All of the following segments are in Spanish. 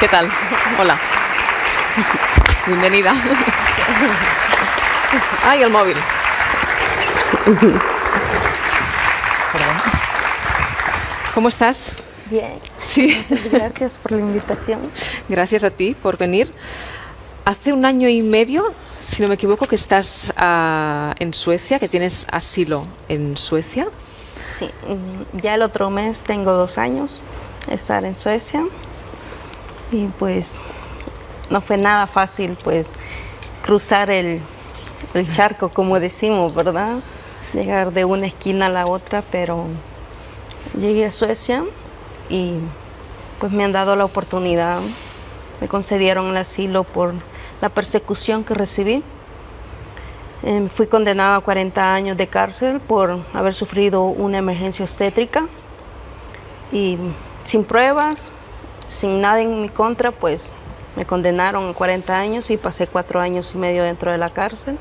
¿Qué tal? Hola. Bienvenida. ¡Ay, el móvil! ¿Cómo estás? Bien. Sí. Muchas gracias por la invitación. Gracias a ti por venir. Hace 1 año y medio, si no me equivoco, que estás en Suecia, que tienes asilo en Suecia. Sí, ya el otro mes tengo 2 años de estar en Suecia y pues no fue nada fácil pues cruzar el charco, como decimos, ¿verdad? Llegar de una esquina a la otra, pero llegué a Suecia y pues me han dado la oportunidad, me concedieron el asilo por la persecución que recibí. Fui condenada a 40 años de cárcel por haber sufrido una emergencia obstétrica y sin pruebas, sin nada en mi contra, pues me condenaron a 40 años y pasé 4 años y medio dentro de la cárcel.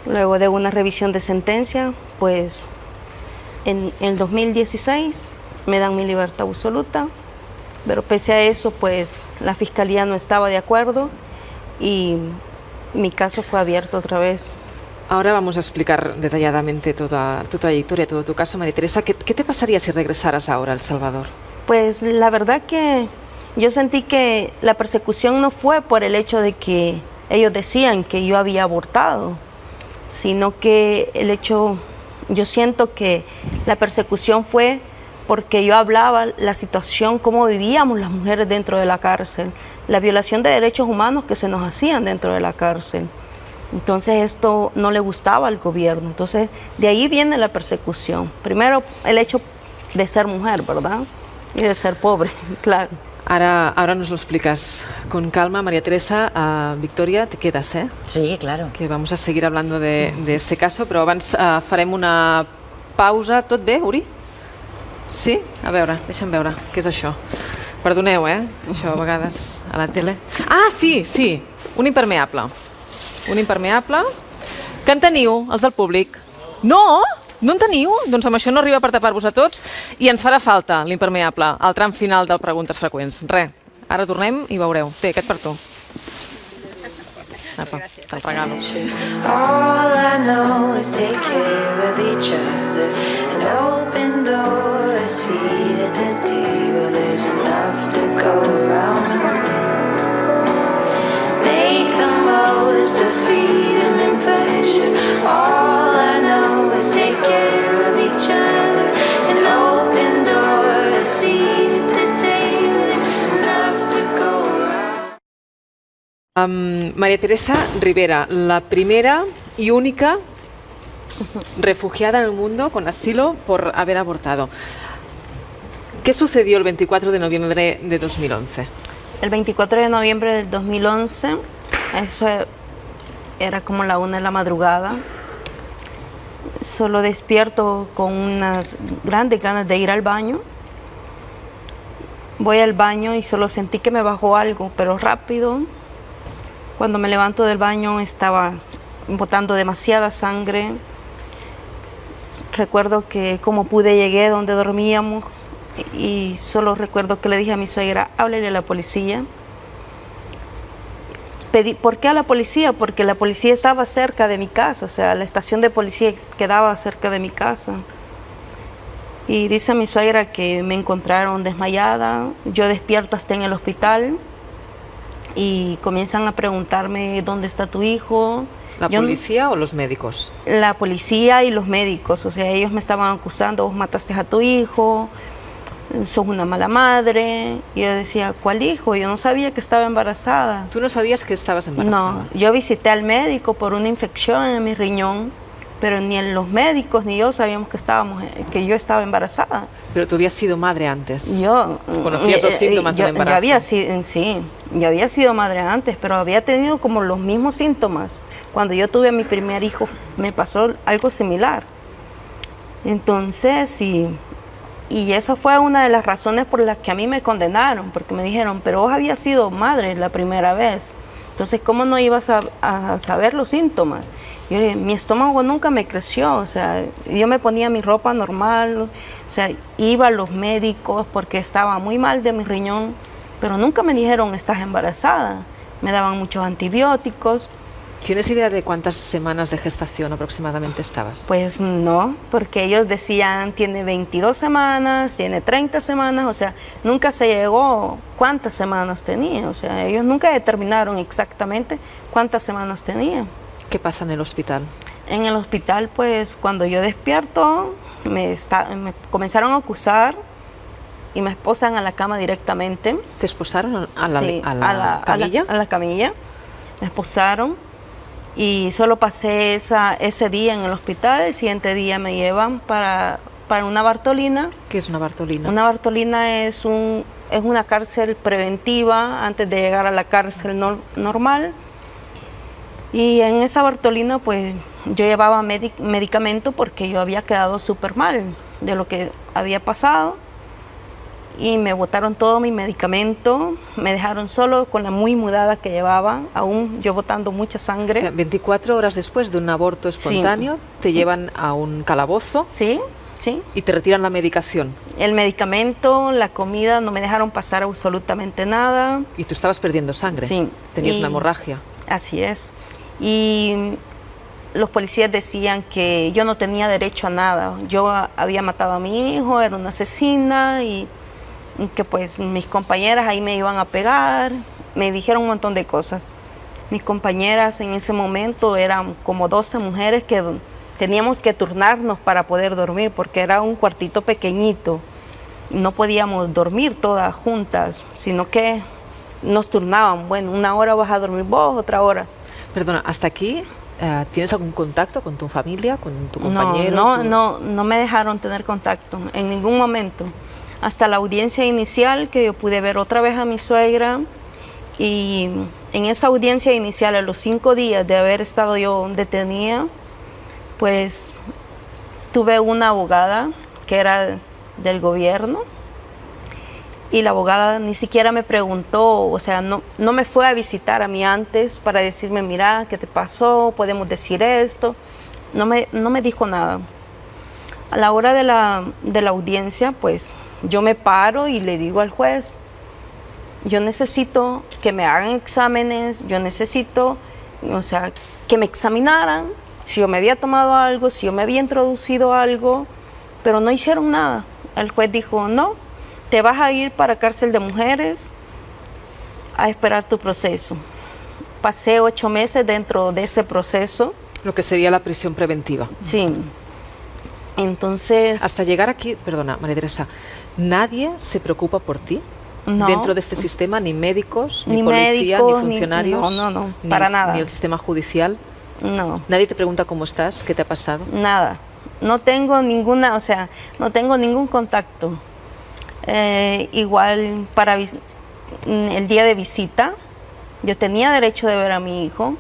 Luego de una revisión de sentencia, pues en el 2016 me dan mi libertad absoluta, pero pese a eso, pues la fiscalía no estaba de acuerdo y mi caso fue abierto otra vez. Ahora vamos a explicar detalladamente toda tu trayectoria, todo tu caso, María Teresa. ¿Qué te pasaría si regresaras ahora a El Salvador? Pues la verdad que yo sentí que la persecución no fue por el hecho de que ellos decían que yo había abortado, sino que yo siento que la persecución fue porque yo hablaba la situación, cómo vivíamos las mujeres dentro de la cárcel, la violación de derechos humanos que se nos hacían dentro de la cárcel. Entonces esto no le gustaba al gobierno. Entonces de ahí viene la persecución. Primero el hecho de ser mujer, ¿verdad? Y de ser pobre, claro. Ahora nos lo explicas con calma, María Teresa. Victoria, te quedas, eh? Sí, claro. Que vamos a seguir hablando de este caso, però abans farem una pausa. Tot bé, Uri? Sí? A veure, deixa'm veure, què és això? Perdoneu, això a vegades a la tele. Ah, sí, un impermeable. Un impermeable. Que en teniu, els del públic? No? No en teniu? Doncs amb això no arriba per tapar-vos a tots i ens farà falta l'impermeable al tram final del Preguntes Freqüents. Res, ara tornem i veureu. Té, aquest per tu. Apa, te'l regalo. All I know is take care of each other. An open door, a seat at the table. There's enough to go around. Make the most of freedom and pleasure. All I know is take care of each other. An open door, a seat at the table. There's enough to go around. María Teresa Rivera, la primera y única refugiada en el mundo con asilo por haber abortado. ¿Qué sucedió el 24 de noviembre de 2011? El 24 de noviembre del 2011, eso era como la 1 de la madrugada. Solo despierto con unas grandes ganas de ir al baño. Voy al baño y solo sentí que me bajó algo, pero rápido. Cuando me levanto del baño estaba botando demasiada sangre. Recuerdo que como pude llegué donde dormíamos y solo recuerdo que le dije a mi suegra, háblele a la policía. ¿Por qué a la policía? Porque la policía estaba cerca de mi casa, o sea, la estación de policía quedaba cerca de mi casa. Y dice mi suegra que me encontraron desmayada, yo despierto hasta en el hospital. Y comienzan a preguntarme dónde está tu hijo. ¿La policía o los médicos? La policía y los médicos, o sea, ellos me estaban acusando, vos mataste a tu hijo, sos una mala madre. Y yo decía, ¿cuál hijo? Yo no sabía que estaba embarazada. ¿Tú no sabías que estabas embarazada? No, yo visité al médico por una infección en mi riñón, pero ni los médicos ni yo sabíamos que yo estaba embarazada. Pero tú habías sido madre antes. Yo ¿Conocías los síntomas del embarazo? Yo había sido madre antes, pero había tenido como los mismos síntomas. Cuando yo tuve a mi primer hijo me pasó algo similar. Entonces, y eso fue una de las razones por las que a mí me condenaron, porque me dijeron, pero vos habías sido madre la primera vez, entonces ¿cómo no ibas a saber los síntomas? Yo dije, mi estómago nunca me creció, o sea, yo me ponía mi ropa normal, o sea, iba a los médicos porque estaba muy mal de mi riñón pero nunca me dijeron estás embarazada. Me daban muchos antibióticos. ¿Tienes idea de cuántas semanas de gestación aproximadamente estabas? Pues no, porque ellos decían tiene 22 semanas, tiene 30 semanas, o sea, nunca se llegó cuántas semanas tenía, o sea, ellos nunca determinaron exactamente cuántas semanas tenía. ¿Qué pasa en el hospital? En el hospital, pues cuando yo despierto, me comenzaron a acusar y me esposan a la cama directamente. ¿Te esposaron a la, Sí, a la camilla? A la camilla, me esposaron. Y solo pasé ese día en el hospital. El siguiente día me llevan para una Bartolina. ¿Qué es una Bartolina? Una Bartolina es una cárcel preventiva antes de llegar a la cárcel normal. Y en esa Bartolina pues yo llevaba medicamento porque yo había quedado súper mal de lo que había pasado. Y me botaron todo mi medicamento, me dejaron solo con la muy mudada que llevaba, aún yo botando mucha sangre. O sea, 24 horas después de un aborto espontáneo, sí, te llevan a un calabozo. Sí, sí. Y te retiran la medicación. El medicamento, la comida, no me dejaron pasar absolutamente nada. Y tú estabas perdiendo sangre. Sí. Tenías una hemorragia. Así es. Y los policías decían que yo no tenía derecho a nada. Yo había matado a mi hijo, era una asesina y que pues mis compañeras ahí me iban a pegar, me dijeron un montón de cosas. Mis compañeras en ese momento eran como 12 mujeres que teníamos que turnarnos para poder dormir porque era un cuartito pequeñito. No podíamos dormir todas juntas, sino que nos turnaban. Bueno, una hora vas a dormir vos, otra hora. Perdona, ¿hasta aquí tienes algún contacto con tu familia, con tu compañero? No me dejaron tener contacto en ningún momento. Hasta la audiencia inicial, que yo pude ver otra vez a mi suegra, y en esa audiencia inicial, a los 5 días de haber estado yo detenida, pues tuve una abogada que era del gobierno, y la abogada ni siquiera me preguntó, o sea, no me fue a visitar a mí antes para decirme, mira, ¿qué te pasó? ¿Podemos decir esto? No me dijo nada. A la hora de la audiencia, pues yo me paro y le digo al juez, yo necesito que me hagan exámenes, yo necesito, o sea, que me examinaran si yo me había tomado algo, si yo me había introducido algo, pero no hicieron nada. El juez dijo, no, te vas a ir para cárcel de mujeres a esperar tu proceso. Pasé 8 meses dentro de ese proceso. Lo que sería la prisión preventiva. Sí. Entonces... Hasta llegar aquí, perdona, María Teresa, ¿nadie se preocupa por ti? No. Dentro de este sistema, ni médicos, ni policía, ni funcionarios. No, para nada. Ni el sistema judicial. No. ¿Nadie te pregunta cómo estás? ¿Qué te ha pasado? Nada. No tengo ninguna, o sea, no tengo ningún contacto. Igual para el día de visita, yo tenía derecho de ver a mi hijo.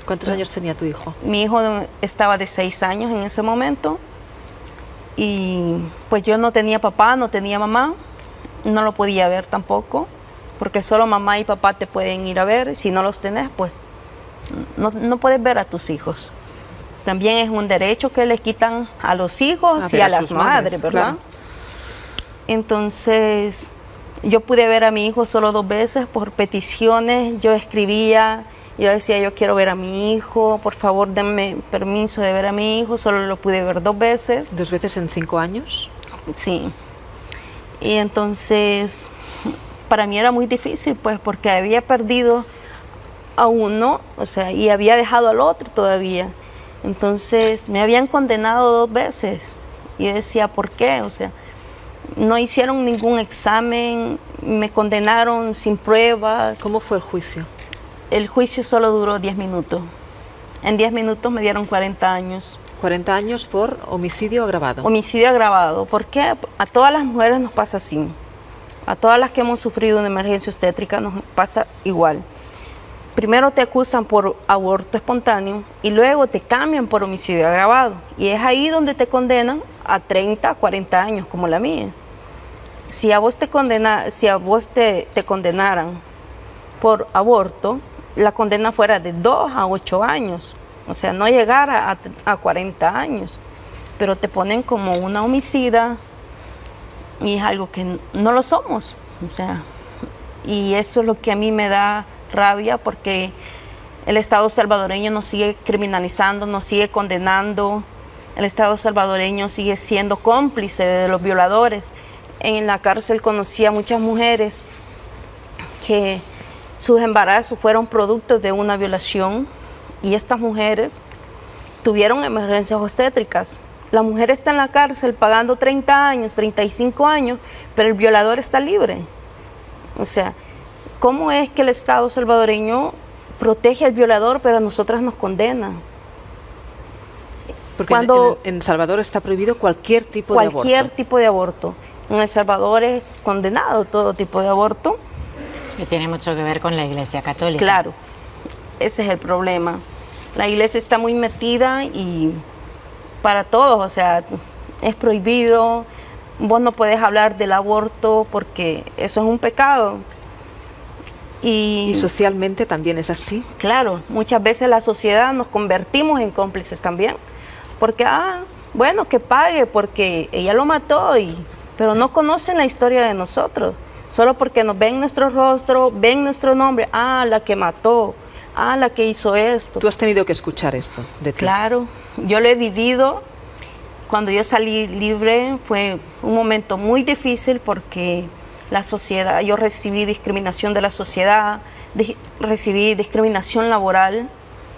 ¿Cuántos años tenía tu hijo? Mi hijo estaba de 6 años en ese momento. Y pues yo no tenía papá, no tenía mamá, no lo podía ver tampoco, porque solo mamá y papá te pueden ir a ver. Si no los tenés, pues no puedes ver a tus hijos. También es un derecho que le quitan a los hijos y a las madres, ¿verdad? Claro. Entonces, yo pude ver a mi hijo solo 2 veces por peticiones. Yo escribía, yo decía, yo quiero ver a mi hijo, por favor, denme permiso de ver a mi hijo. Solo lo pude ver 2 veces. ¿2 veces en 5 años? Sí. Y entonces, para mí era muy difícil, pues, porque había perdido a uno, o sea, y había dejado al otro todavía. Entonces, me habían condenado 2 veces. Y yo decía, ¿por qué? O sea, no hicieron ningún examen, me condenaron sin pruebas. ¿Cómo fue el juicio? El juicio solo duró 10 minutos. En 10 minutos me dieron 40 años. 40 años por homicidio agravado. Homicidio agravado. ¿Por qué? A todas las mujeres nos pasa así. A todas las que hemos sufrido una emergencia obstétrica nos pasa igual. Primero te acusan por aborto espontáneo y luego te cambian por homicidio agravado. Y es ahí donde te condenan a 30, 40 años, como la mía. Si a vos te condenaran por aborto, la condena fuera de 2 a 8 años. O sea, no llegara a 40 años. Pero te ponen como una homicida y es algo que no lo somos. O sea, Y eso es lo que a mí me da rabia, porque el Estado salvadoreño nos sigue criminalizando, nos sigue condenando. El Estado salvadoreño sigue siendo cómplice de los violadores. En la cárcel conocí a muchas mujeres que sus embarazos fueron productos de una violación, y estas mujeres tuvieron emergencias obstétricas. La mujer está en la cárcel pagando 30 años, 35 años, pero el violador está libre. O sea, ¿cómo es que el Estado salvadoreño protege al violador, pero a nosotras nos condena? Porque en Salvador está prohibido cualquier tipo de aborto. Cualquier tipo de aborto. En El Salvador es condenado todo tipo de aborto. Y tiene mucho que ver con la Iglesia Católica. Claro, ese es el problema. La iglesia está muy metida y para todos, o sea, es prohibido. Vos no podés hablar del aborto porque eso es un pecado. Y socialmente también es así. Claro, muchas veces la sociedad nos convertimos en cómplices también. Porque, bueno, que pague porque ella lo mató, pero no conocen la historia de nosotros. Solo porque nos ven nuestro rostro, ven nuestro nombre, la que mató, la que hizo esto. Tú has tenido que escuchar esto de ti. Claro, yo lo he vivido. Cuando yo salí libre fue un momento muy difícil porque la sociedad, yo recibí discriminación de la sociedad, recibí discriminación laboral,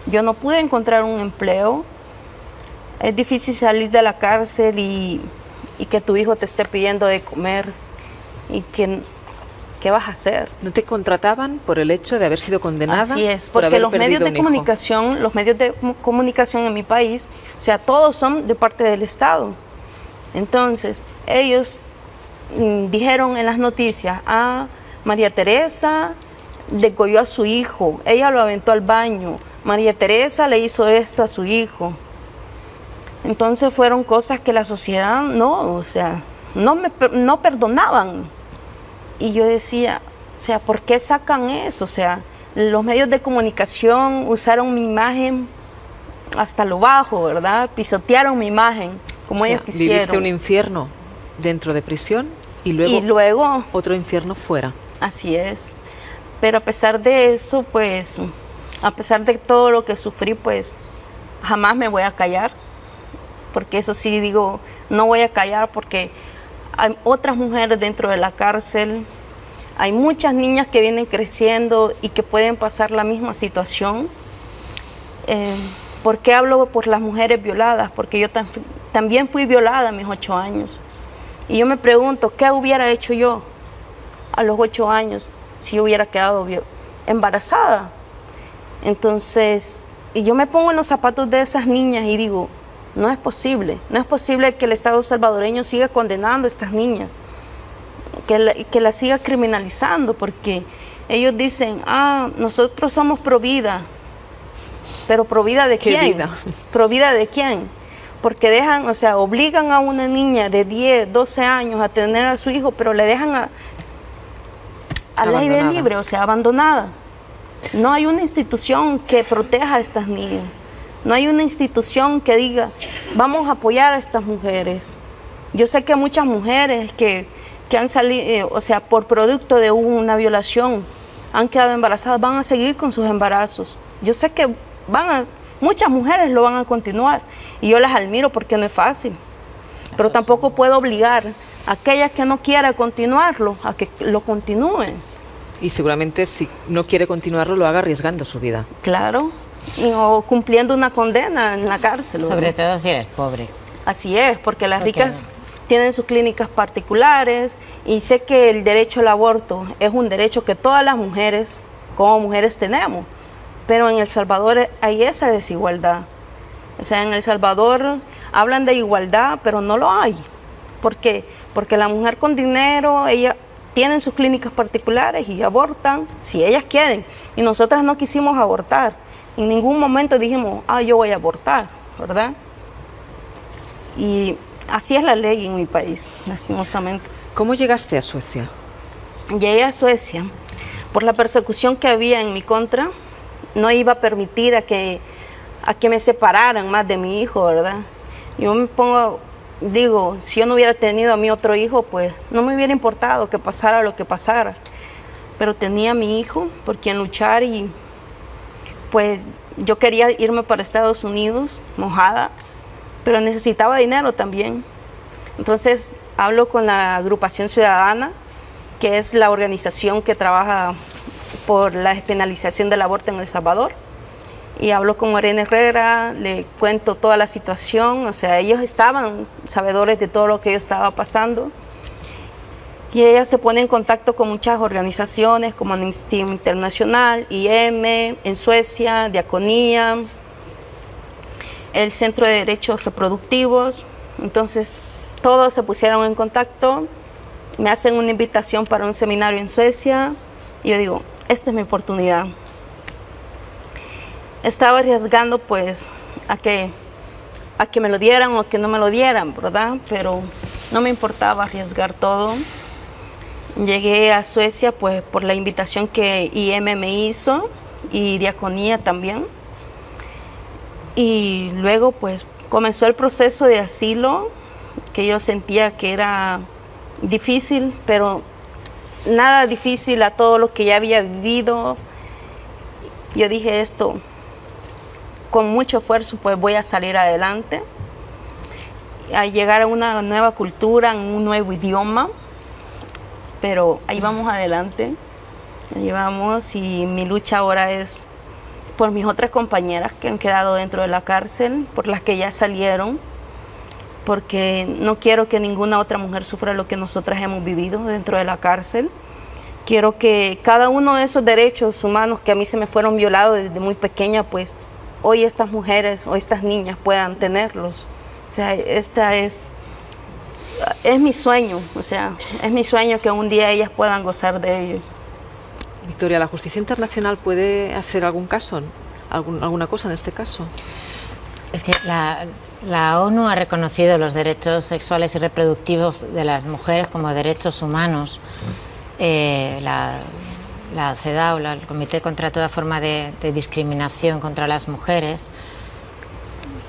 yo no pude encontrar un empleo. Es difícil salir de la cárcel y que tu hijo te esté pidiendo de comer y que... ¿Qué vas a hacer? ¿No te contrataban por el hecho de haber sido condenada? Así es, porque los medios de comunicación en mi país, o sea, todos son de parte del Estado. Entonces, ellos dijeron en las noticias, María Teresa degolló a su hijo, ella lo aventó al baño, María Teresa le hizo esto a su hijo. Entonces fueron cosas que la sociedad no perdonaban. Y yo decía, o sea, ¿por qué sacan eso? O sea, los medios de comunicación usaron mi imagen hasta lo bajo, ¿verdad? Pisotearon mi imagen, como ellos quisieron. Viviste un infierno dentro de prisión y luego otro infierno fuera. Así es. Pero a pesar de eso, pues, a pesar de todo lo que sufrí, pues, jamás me voy a callar. Porque eso sí digo, no voy a callar porque... Hay otras mujeres dentro de la cárcel, hay muchas niñas que vienen creciendo y que pueden pasar la misma situación. ¿Por qué hablo por las mujeres violadas? Porque yo también fui violada a mis 8 años. Y yo me pregunto, ¿qué hubiera hecho yo a los 8 años si yo hubiera quedado embarazada? Entonces, y yo me pongo en los zapatos de esas niñas y digo, no es posible que el Estado salvadoreño siga condenando a estas niñas, que las siga criminalizando, porque ellos dicen, nosotros somos pro vida, pero ¿pro vida de quién? ¿Qué vida? ¿Pro vida de quién? Porque dejan, o sea, obligan a una niña de 10, 12 años a tener a su hijo, pero le dejan al aire libre, o sea, abandonada. No hay una institución que proteja a estas niñas. No hay una institución que diga, vamos a apoyar a estas mujeres. Yo sé que muchas mujeres que han salido, o sea, por producto de una violación, han quedado embarazadas, van a seguir con sus embarazos. Yo sé que muchas mujeres lo van a continuar y yo las admiro porque no es fácil. Pero tampoco puedo obligar a aquellas que no quieran continuarlo, a que lo continúen. Y seguramente si no quiere continuarlo, lo haga arriesgando su vida. Claro. O cumpliendo una condena en la cárcel. Sobre todo si eres pobre. Así es, porque las ricas tienen sus clínicas particulares y sé que el derecho al aborto es un derecho que todas las mujeres, como mujeres, tenemos. Pero en El Salvador hay esa desigualdad. O sea, en El Salvador hablan de igualdad, pero no lo hay. ¿Por qué? Porque la mujer con dinero, ella tienen sus clínicas particulares y abortan si ellas quieren. Y nosotras no quisimos abortar. En ningún momento dijimos, yo voy a abortar, ¿verdad? Y así es la ley en mi país, lastimosamente. ¿Cómo llegaste a Suecia? Llegué a Suecia por la persecución que había en mi contra. No iba a permitir a que me separaran más de mi hijo, ¿verdad? Yo me pongo, digo, si yo no hubiera tenido a mi otro hijo, pues no me hubiera importado que pasara lo que pasara. pero tenía a mi hijo por quien luchar y pues yo quería irme para Estados Unidos mojada, pero necesitaba dinero también. Entonces hablo con la Agrupación Ciudadana, que es la organización que trabaja por la despenalización del aborto en El Salvador. Y hablo con Morena Herrera, le cuento toda la situación, o sea, ellos estaban sabedores de todo lo que yo estaba pasando. Y ella se pone en contacto con muchas organizaciones como Amnistía Internacional, IM, en Suecia, Diaconía, el Centro de Derechos Reproductivos. Entonces, todos se pusieron en contacto, me hacen una invitación para un seminario en Suecia y yo digo, esta es mi oportunidad. Estaba arriesgando pues a que me lo dieran o a que no me lo dieran, ¿verdad? Pero no me importaba arriesgar todo. Llegué a Suecia pues por la invitación que IM me hizo y Diaconía también. Y luego pues comenzó el proceso de asilo, que yo sentía que era difícil, pero nada difícil a todo lo que ya había vivido. Yo dije esto, con mucho esfuerzo pues voy a salir adelante, a llegar a una nueva cultura, en un nuevo idioma, pero ahí vamos adelante, ahí vamos y mi lucha ahora es por mis otras compañeras que han quedado dentro de la cárcel, por las que ya salieron, porque no quiero que ninguna otra mujer sufra lo que nosotras hemos vivido dentro de la cárcel. Quiero que cada uno de esos derechos humanos que a mí se me fueron violados desde muy pequeña, pues hoy estas mujeres o estas niñas puedan tenerlos. O sea, esta es mi sueño, o sea, es mi sueño que un día ellas puedan gozar de ellos. Victoria, ¿la justicia internacional puede hacer algún caso, alguna cosa en este caso? Es que la ONU ha reconocido los derechos sexuales y reproductivos de las mujeres como derechos humanos. La CEDAW, el Comité contra toda forma de discriminación contra las mujeres,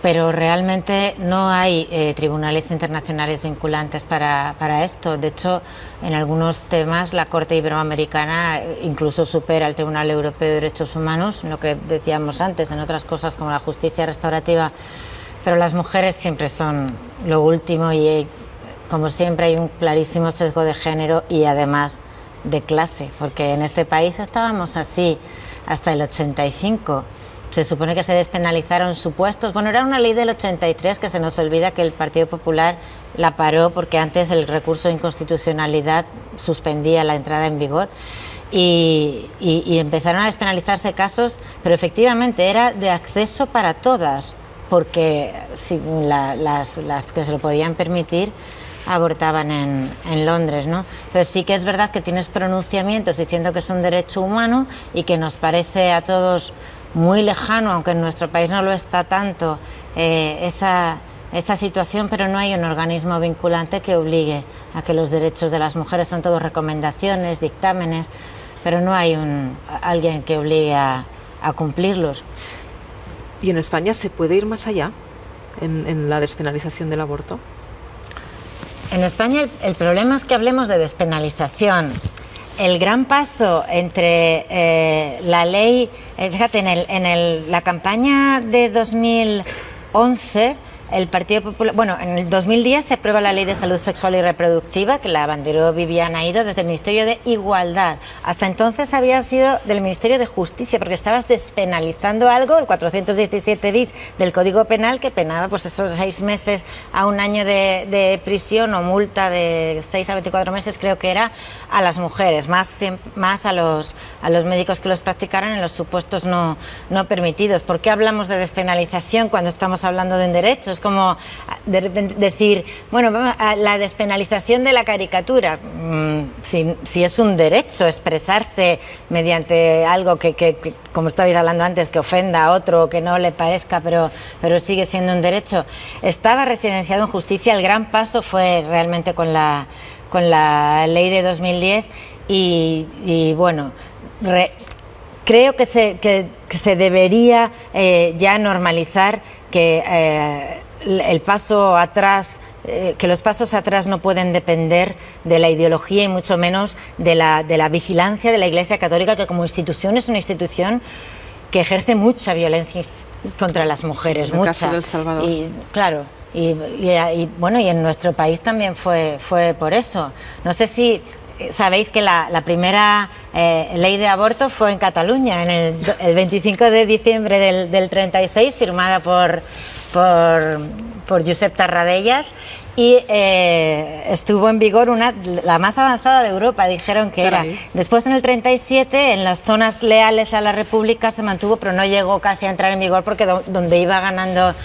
pero realmente no hay tribunales internacionales vinculantes para esto. De hecho, en algunos temas la Corte Iberoamericana incluso supera al Tribunal Europeo de Derechos Humanos, en lo que decíamos antes, en otras cosas como la justicia restaurativa, pero las mujeres siempre son lo último y como siempre hay un clarísimo sesgo de género y además de clase, porque en este país estábamos así hasta el 85. Se supone que se despenalizaron supuestos, bueno, era una ley del 83 que se nos olvida que el Partido Popular la paró porque antes el recurso de inconstitucionalidad suspendía la entrada en vigor y empezaron a despenalizarse casos, pero efectivamente era de acceso para todas, porque si las que se lo podían permitir abortaban en Londres, ¿no? Entonces sí que es verdad que tienes pronunciamientos diciendo que es un derecho humano y que nos parece a todos muy lejano, aunque en nuestro país no lo está tanto, esa situación, pero no hay un organismo vinculante que obligue a que los derechos de las mujeres, son todos recomendaciones, dictámenes, pero no hay alguien que obligue a cumplirlos. ¿Y en España se puede ir más allá en la despenalización del aborto? En España el problema es que hablemos de despenalización. El gran paso entre la ley, fíjate, en la campaña de 2011, el Partido Popular, bueno, en el 2010 se aprueba la Ley de Salud Sexual y Reproductiva, que la abanderó Viviana Ido desde el Ministerio de Igualdad. Hasta entonces había sido del Ministerio de Justicia, porque estabas despenalizando algo, el 417 bis del Código Penal, que penaba pues esos 6 meses a 1 año de prisión o multa de 6 a 24 meses, creo que era, a las mujeres, más a los médicos que los practicaran en los supuestos no permitidos. ¿Por qué hablamos de despenalización cuando estamos hablando de un derecho? Es como decir, bueno, vamos a la despenalización de la caricatura. Si es un derecho expresarse mediante algo que, como estabais hablando antes, que ofenda a otro o que no le parezca, pero sigue siendo un derecho. Estaba residenciado en justicia. El gran paso fue realmente con la ley de 2010 y bueno, creo que se debería ya normalizar que el paso atrás, que los pasos atrás no pueden depender de la ideología y mucho menos de la vigilancia de la Iglesia Católica, que como institución es una institución que ejerce mucha violencia contra las mujeres. En el caso del Salvador. Y claro, bueno, y en nuestro país también fue por eso. No sé si sabéis que la primera ley de aborto fue en Cataluña, el 25 de diciembre del 36, firmada por Josep Tarradellas, y estuvo en vigor la más avanzada de Europa, dijeron que era. Después, en el 37, en las zonas leales a la República se mantuvo, pero no llegó casi a entrar en vigor porque donde iba ganando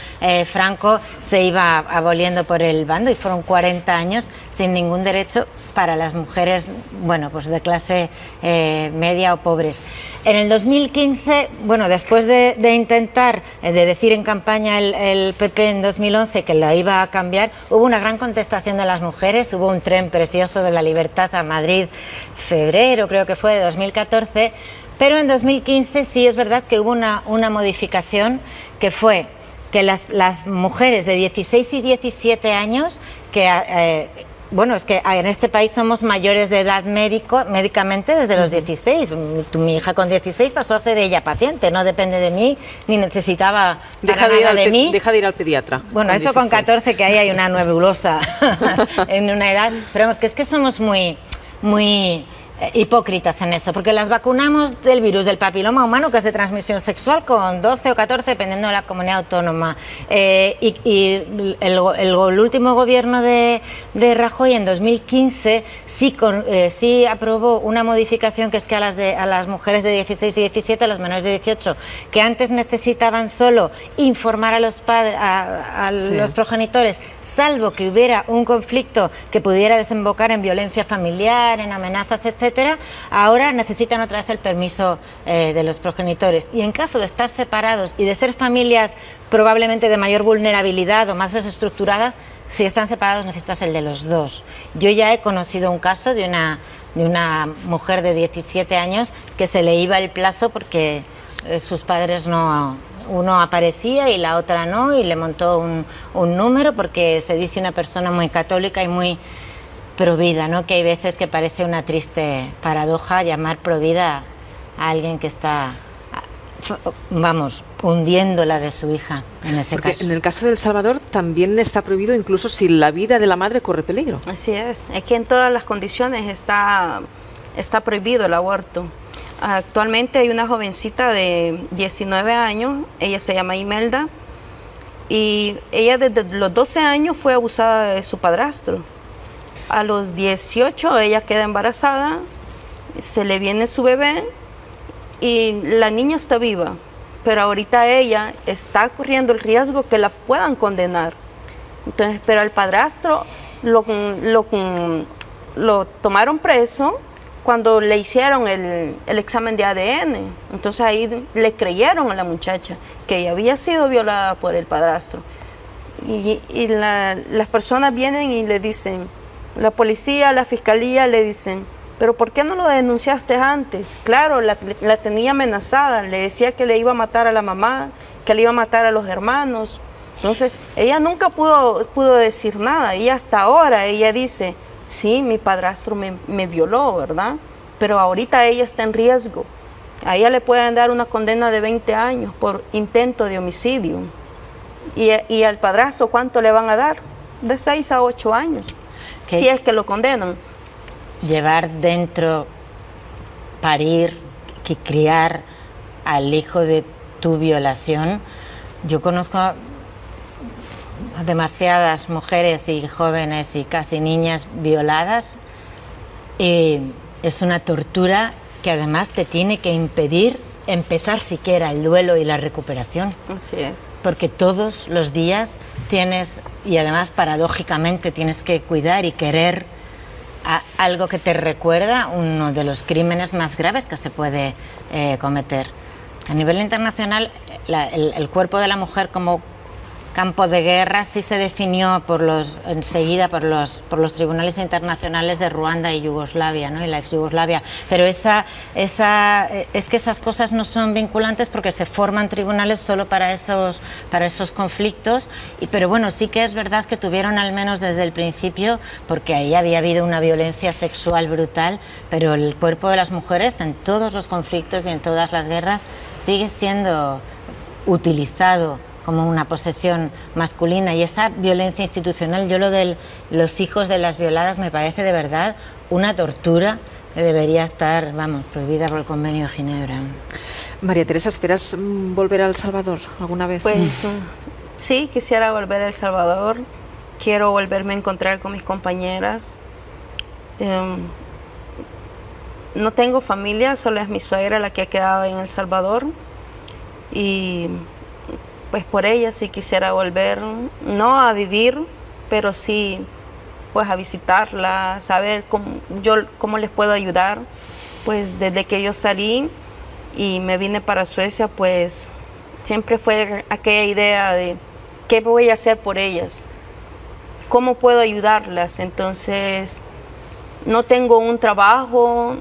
Franco se iba aboliendo por el bando, y fueron 40 años sin ningún derecho para las mujeres, bueno, pues de clase media o pobres. En el 2015, bueno, después de intentar, de decir en campaña el PP en 2011 que la iba a cambiar, hubo una gran contestación de las mujeres, hubo un tren precioso de la libertad a Madrid, febrero creo que fue de 2014, pero en 2015 sí es verdad que hubo una modificación, que fue que las mujeres de 16 y 17 años que... bueno, es que en este país somos mayores de edad médicamente desde los 16. Mi hija con 16 pasó a ser ella paciente, no depende de mí, ni necesitaba nada de mí. Deja de ir al pediatra. Bueno, eso 16. Con 14, que ahí hay una nebulosa en una edad. Pero vamos, que es que somos muy hipócritas en eso, porque las vacunamos del virus del papiloma humano, que es de transmisión sexual, con 12 o 14, dependiendo de la comunidad autónoma. Y el último gobierno de Rajoy, en 2015, sí aprobó una modificación, que es que a las mujeres de 16 y 17, a las menores de 18, que antes necesitaban solo informar a los padres, a los progenitores, salvo que hubiera un conflicto que pudiera desembocar en violencia familiar, en amenazas, etc., ahora necesitan otra vez el permiso de los progenitores. Y en caso de estar separados y de ser familias probablemente de mayor vulnerabilidad o más desestructuradas, si están separados necesitas el de los dos. Yo ya he conocido un caso de una mujer de 17 años que se le iba el plazo porque sus padres uno aparecía y la otra no, y le montó un número, porque se dice una persona muy católica y muy provida, ¿no? Que hay veces que parece una triste paradoja llamar provida a alguien que está, vamos, hundiéndola de su hija, en ese caso. En el caso de El Salvador también está prohibido, incluso si la vida de la madre corre peligro. Así es que en todas las condiciones está prohibido el aborto. Actualmente hay una jovencita de 19 años, ella se llama Imelda, y ella desde los 12 años fue abusada de su padrastro. A los 18 ella queda embarazada, se le viene su bebé y la niña está viva, pero ahorita ella está corriendo el riesgo que la puedan condenar. Entonces, pero al padrastro lo tomaron preso cuando le hicieron el examen de ADN. Entonces ahí le creyeron a la muchacha que ella había sido violada por el padrastro. Y las personas vienen y le dicen, la policía, la fiscalía le dicen, pero ¿por qué no lo denunciaste antes? Claro, la tenía amenazada, le decía que le iba a matar a la mamá, que le iba a matar a los hermanos. Entonces, ella nunca pudo decir nada, y hasta ahora ella dice, sí, mi padrastro me violó, ¿verdad? Pero ahorita ella está en riesgo. A ella le pueden dar una condena de 20 años por intento de homicidio. Y al padrastro, ¿cuánto le van a dar? De 6 a 8 años. Si es que lo condenan. Llevar dentro, parir, criar al hijo de tu violación. Yo conozco a demasiadas mujeres y jóvenes y casi niñas violadas, y es una tortura que además te tiene que impedir empezar siquiera el duelo y la recuperación. Así es. Porque todos los días tienes, y además paradójicamente tienes que cuidar y querer algo que te recuerda uno de los crímenes más graves que se puede cometer. A nivel internacional, el cuerpo de la mujer como campo de guerra sí se definió enseguida por los tribunales internacionales de Ruanda y Yugoslavia, ¿no? Y la ex Yugoslavia, pero es que esas cosas no son vinculantes porque se forman tribunales solo para esos conflictos, pero bueno, sí que es verdad que tuvieron al menos desde el principio, porque ahí había habido una violencia sexual brutal, pero el cuerpo de las mujeres en todos los conflictos y en todas las guerras sigue siendo utilizado como una posesión masculina, y esa violencia institucional, yo lo de los hijos de las violadas me parece de verdad una tortura que debería estar, vamos, prohibida por el Convenio de Ginebra. María Teresa, ¿esperas volver a El Salvador alguna vez? Pues sí, quisiera volver a El Salvador, quiero volverme a encontrar con mis compañeras. No tengo familia, solo es mi suegra la que ha quedado en El Salvador, y pues por ella sí quisiera volver, no a vivir, pero sí pues a visitarla, saber cómo les puedo ayudar. Pues desde que yo salí y me vine para Suecia, pues siempre fue aquella idea de qué voy a hacer por ellas, cómo puedo ayudarlas. Entonces no tengo un trabajo,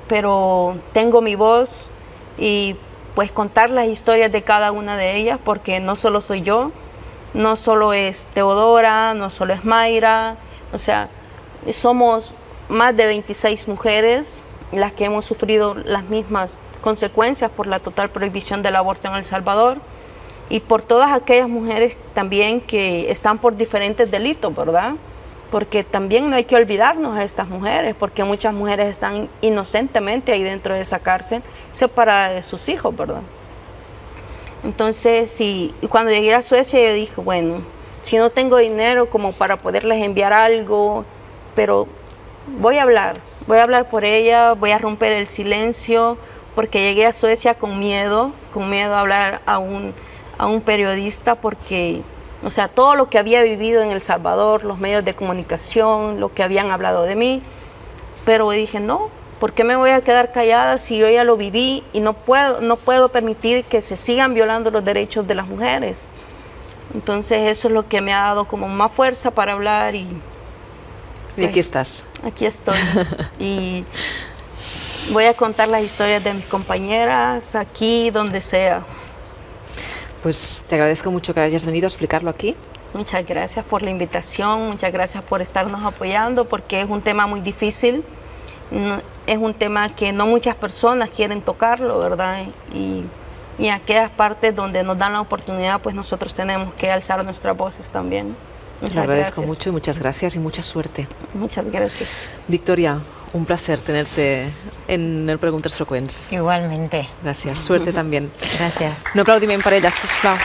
pero tengo mi voz y pues contar las historias de cada una de ellas, porque no solo soy yo, no solo es Teodora, no solo es Mayra, o sea, somos más de 26 mujeres las que hemos sufrido las mismas consecuencias por la total prohibición del aborto en El Salvador, y por todas aquellas mujeres también que están por diferentes delitos, ¿verdad? Porque también no hay que olvidarnos a estas mujeres, porque muchas mujeres están inocentemente ahí dentro de esa cárcel, separadas de sus hijos, ¿verdad? Entonces, y cuando llegué a Suecia yo dije, bueno, si no tengo dinero como para poderles enviar algo, pero voy a hablar por ella, voy a romper el silencio, porque llegué a Suecia con miedo a hablar a un periodista, porque o sea, todo lo que había vivido en El Salvador, los medios de comunicación, lo que habían hablado de mí. Pero dije, no, ¿por qué me voy a quedar callada si yo ya lo viví y no puedo permitir que se sigan violando los derechos de las mujeres? Entonces eso es lo que me ha dado como más fuerza para hablar y pues, aquí estás. Aquí estoy. Y voy a contar las historias de mis compañeras aquí, donde sea. Pues te agradezco mucho que hayas venido a explicarlo aquí. Muchas gracias por la invitación, muchas gracias por estarnos apoyando, porque es un tema muy difícil, es un tema que no muchas personas quieren tocarlo, ¿verdad? Y aquellas partes donde nos dan la oportunidad, pues nosotros tenemos que alzar nuestras voces también. Te agradezco mucho y muchas gracias y mucha suerte. Muchas gracias. Victoria, un placer tenerte en el Preguntes Freqüents. Igualmente. Gràcies. Suerte también. Gracias. Un aplaudiment per elles, sisplau.